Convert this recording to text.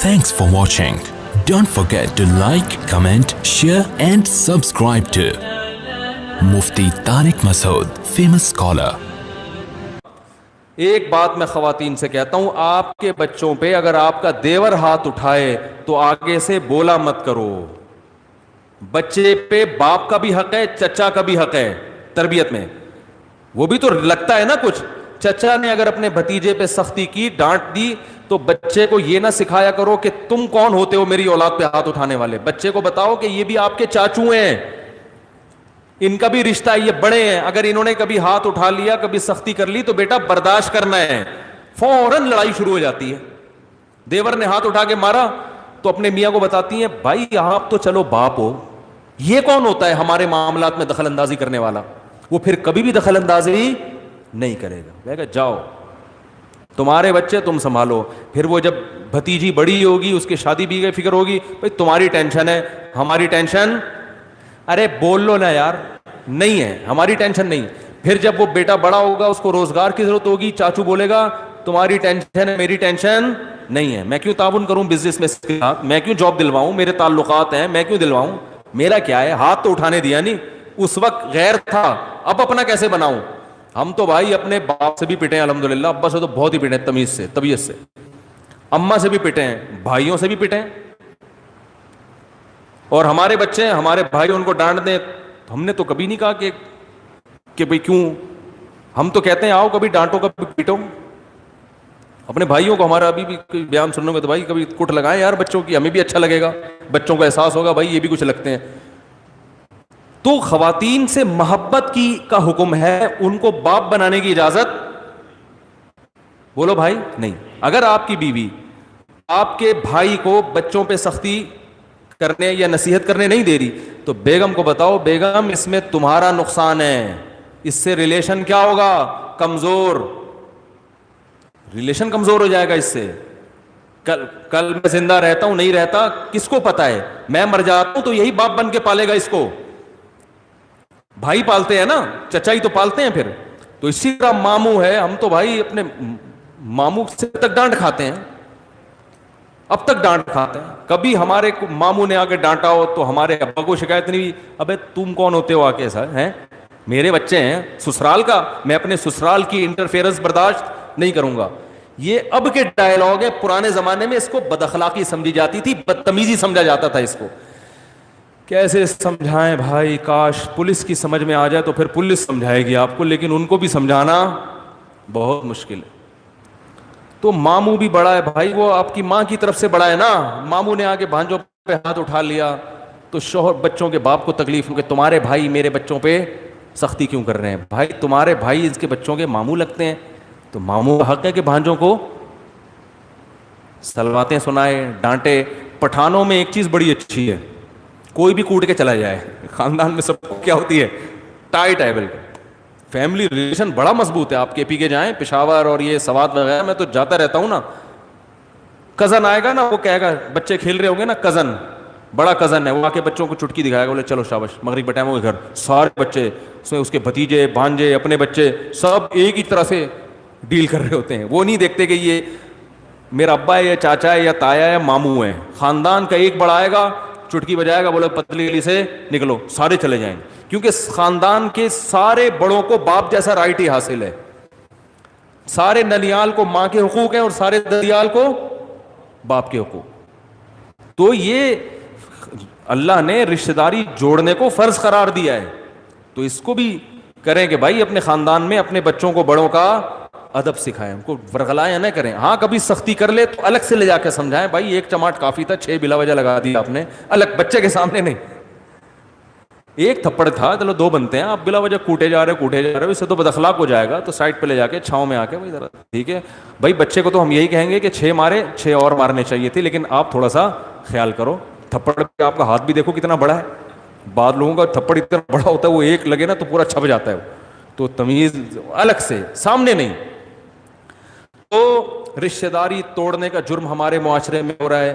Thanks for watching. Don't forget to like, comment, share and subscribe to Mufti Tariq Masood, famous scholar. ایک بات میں خواتین سے کہتا ہوں, آپ کے بچوں پہ اگر آپ کا دیور ہاتھ اٹھائے تو آگے سے بولا مت کرو. بچے پہ باپ کا بھی حق ہے, چچا کا بھی حق ہے تربیت میں. وہ بھی تو لگتا ہے نا کچھ. چچا نے اگر اپنے بھتیجے پہ سختی کی, ڈانٹ دی, تو بچے کو یہ نہ سکھایا کرو کہ تم کون ہوتے ہو میری اولاد پہ ہاتھ اٹھانے والے. بچے کو بتاؤ کہ یہ بھی آپ کے چاچو ہیں, ان کا بھی رشتہ ہے, یہ بڑے ہیں. اگر انہوں نے کبھی ہاتھ اٹھا لیا, کبھی سختی کر لی, تو بیٹا برداشت کرنا ہے. فوراً لڑائی شروع ہو جاتی ہے. دیور نے ہاتھ اٹھا کے مارا تو اپنے میاں کو بتاتی ہیں, بھائی آپ تو چلو باپ ہو, یہ کون ہوتا ہے ہمارے معاملات میں دخل اندازی کرنے والا. وہ پھر کبھی بھی دخل اندازی نہیں کرے گا. کہے گا جاؤ تمہارے بچے تم سنبھالو. پھر وہ جب بھتیجی بڑی ہوگی, اس کی شادی بھی کی فکر ہوگی, بھائی تمہاری ٹینشن ہے, ہماری ٹینشن. ارے بول لو نا یار, نہیں ہے, ہماری ٹینشن نہیں. پھر جب وہ بیٹا بڑا ہوگا, اس کو روزگار کی ضرورت ہوگی, چاچو بولے گا تمہاری ٹینشن ہے, میری ٹینشن نہیں ہے. میں کیوں تعاون کروں بزنس میں اس کے ساتھ, میں کیوں جاب دلواؤں, میرے تعلقات ہیں, میں کیوں دلواؤں, میرا کیا ہے. ہاتھ تو اٹھانے دیا نہیں, اس وقت غیر تھا, اب اپنا کیسے بناؤں. ہم تو بھائی اپنے باپ سے بھی پٹے ہیں الحمدللہ, ابا سے تو بہت ہی پٹے ہیں, تمیز سے, طبیعت سے. اماں سے بھی پٹے ہیں, بھائیوں سے بھی پٹے ہیں. اور ہمارے بچے ہیں, ہمارے بھائی ان کو ڈانٹ دیں, ہم نے تو کبھی نہیں کہا کہ بھئی کیوں. ہم تو کہتے ہیں آؤ کبھی ڈانٹو کبھی پیٹو. اپنے بھائیوں کو ہمارا ابھی بھی بیان سننے میں تو بھائی کبھی کٹ لگائیں یار بچوں کی, ہمیں بھی اچھا لگے گا, بچوں کو احساس ہوگا بھائی یہ بھی کچھ لگتے ہیں. تو خواتین سے محبت کی کا حکم ہے, ان کو باپ بنانے کی اجازت بولو بھائی نہیں. اگر آپ کی بیوی آپ کے بھائی کو بچوں پہ سختی کرنے یا نصیحت کرنے نہیں دے رہی, تو بیگم کو بتاؤ, بیگم اس میں تمہارا نقصان ہے, اس سے ریلیشن کیا ہوگا, کمزور. ریلیشن کمزور ہو جائے گا اس سے. کل میں زندہ رہتا ہوں نہیں رہتا کس کو پتا ہے, میں مر جاتا ہوں تو یہی باپ بن کے پالے گا اس کو. بھائی پالتے ہیں نا, چچا ہی تو پالتے ہیں پھر. تو اسی طرح ماموں ہے, ہم تو بھائی اپنے ماموں سے تک ڈانٹ کھاتے ہیں, اب تک ڈانٹ کھاتے ہیں. کبھی ہمارے ماموں نے آگے ڈانٹا ہو تو ہمارے ابا کو شکایت نہیں ہوئی, ابے تم کون ہوتے ہو آگے ایسا ہیں, میرے بچے ہیں سسرال کا, میں اپنے سسرال کی انٹرفیئرنس برداشت نہیں کروں گا. یہ اب کے ڈائلاگ ہے, پرانے زمانے میں اس کو بد اخلاقی سمجھی جاتی تھی, بدتمیزی سمجھا جاتا تھا اس کو. کیسے سمجھائیں بھائی, کاش پولیس کی سمجھ میں آ جائے تو پھر پولیس سمجھائے گی آپ کو, لیکن ان کو بھی سمجھانا بہت مشکل ہے. تو ماموں بھی بڑا ہے بھائی, وہ آپ کی ماں کی طرف سے بڑا ہے نا. ماموں نے آگے بھانجوں پہ ہاتھ اٹھا لیا تو شوہر بچوں کے باپ کو تکلیف ہو کہ تمہارے بھائی میرے بچوں پہ سختی کیوں کر رہے ہیں. بھائی تمہارے بھائی اس کے بچوں کے ماموں لگتے ہیں, تو ماموں کا حق ہے کہ بھانجوں کو سلواتیں سنائے, ڈانٹے. پٹھانوں میں ایک چیز بڑی اچھی ہے, کوئی بھی کوٹ کے چلا جائے, خاندان میں سب کو کیا ہوتی ہے, ٹائٹ ہے بالکل, فیملی ریلیشن بڑا مضبوط ہے. آپ کے پی کے جائیں پشاور اور یہ سوات وغیرہ, میں تو جاتا رہتا ہوں نا. کزن آئے گا نا, وہ کہے گا, بچے کھیل رہے ہوں گے نا, کزن بڑا کزن ہے, وہ آ کے بچوں کو چٹکی دکھائے گا, بولے چلو شاباش مغرب کا ٹائم ہو گیا, گھر سارے بچے اس میں اس کے بھتیجے بھانجے اپنے بچے سب ایک ہی طرح سے ڈیل کر رہے ہوتے ہیں. وہ نہیں دیکھتے کہ یہ میرا ابا ہے یا چاچا ہے یا تایا ہے یا ماموں ہے. خاندان کا ایک بڑا آئے گا, چٹکی بجائے گا, بولے پتلی گلی سے نکلو, سارے چلے جائیں گے. کیونکہ خاندان کے سارے بڑوں کو باپ جیسا رائٹ ہی حاصل ہے. سارے ننیال کو ماں کے حقوق ہیں اور سارے ددیال کو باپ کے حقوق. تو یہ اللہ نے رشتہ داری جوڑنے کو فرض قرار دیا ہے, تو اس کو بھی کریں کہ بھائی اپنے خاندان میں اپنے بچوں کو بڑوں کا ادب سکھائیں, ان کو ورغلائیں نہ کریں. ہاں کبھی سختی کر لے تو الگ سے لے جا کے سمجھائیں, بھائی ایک چماٹ کافی تھا, 6 بلا وجہ لگا دیا آپ نے, الگ بچے کے سامنے نہیں. ایک تھپڑ تھا, چلو 2 بنتے ہیں, آپ بلا وجہ کوٹے جا رہے ہو, اس سے تو بد اخلاق ہو جائے گا. تو سائڈ پہ لے جا کے چھاؤں میں آ کے بھائی ذرا ٹھیک ہے بھائی, بچے کو تو ہم یہی کہیں گے کہ 6 مارے, 6 اور مارنے چاہیے تھے, لیکن آپ تھوڑا سا خیال کرو. تھپڑ پہ آپ کا ہاتھ بھی دیکھو کتنا بڑا ہے, بعض لوگوں کا تھپڑ اتنا بڑا ہوتا ہے وہ ایک لگے نا تو پورا چھپ جاتا ہے. تو تمیز الگ سے, سامنے نہیں. تو رشتہ داری توڑنے کا جرم ہمارے معاشرے میں ہو رہا ہے.